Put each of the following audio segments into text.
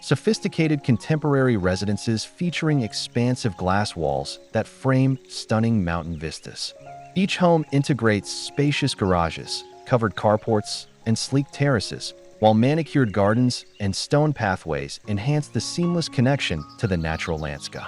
Sophisticated contemporary residences featuring expansive glass walls that frame stunning mountain vistas. Each home integrates spacious garages, covered carports, and sleek terraces, while manicured gardens and stone pathways enhance the seamless connection to the natural landscape.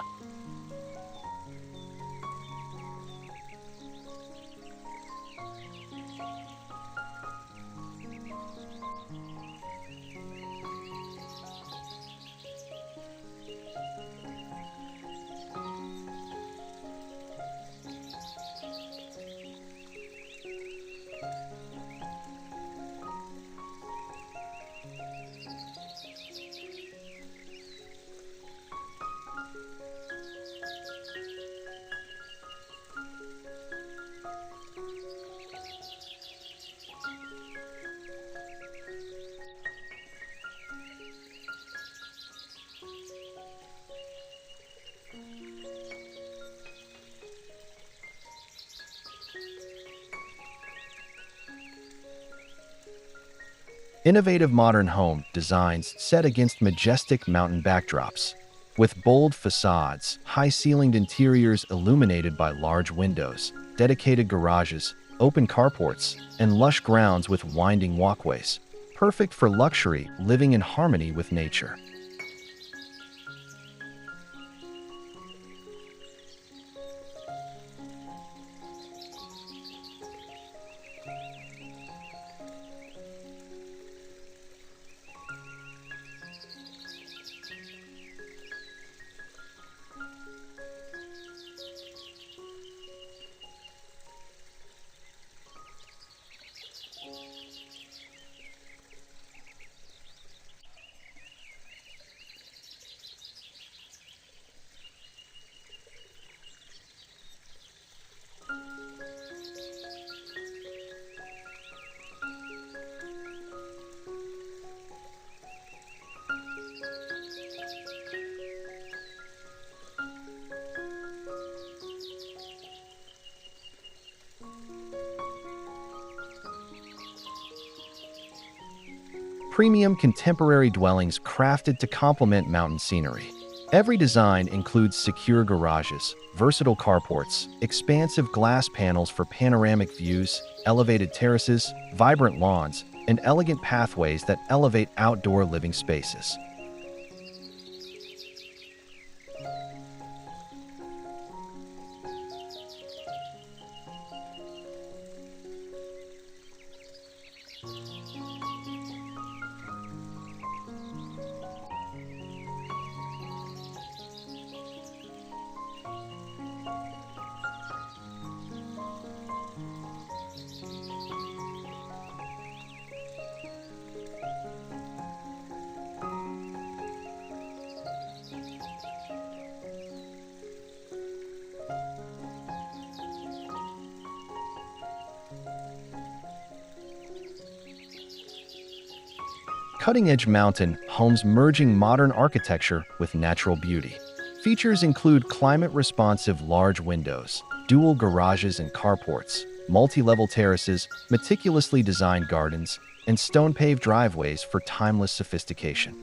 Innovative modern home designs set against majestic mountain backdrops, with bold facades, high-ceilinged interiors illuminated by large windows, dedicated garages, open carports, and lush grounds with winding walkways, perfect for luxury living in harmony with nature. Premium contemporary dwellings crafted to complement mountain scenery. Every design includes secure garages, versatile carports, expansive glass panels for panoramic views, elevated terraces, vibrant lawns, and elegant pathways that elevate outdoor living spaces. Cutting-edge mountain homes merging modern architecture with natural beauty. Features include climate-responsive large windows, dual garages and carports, multi-level terraces, meticulously designed gardens, and stone-paved driveways for timeless sophistication.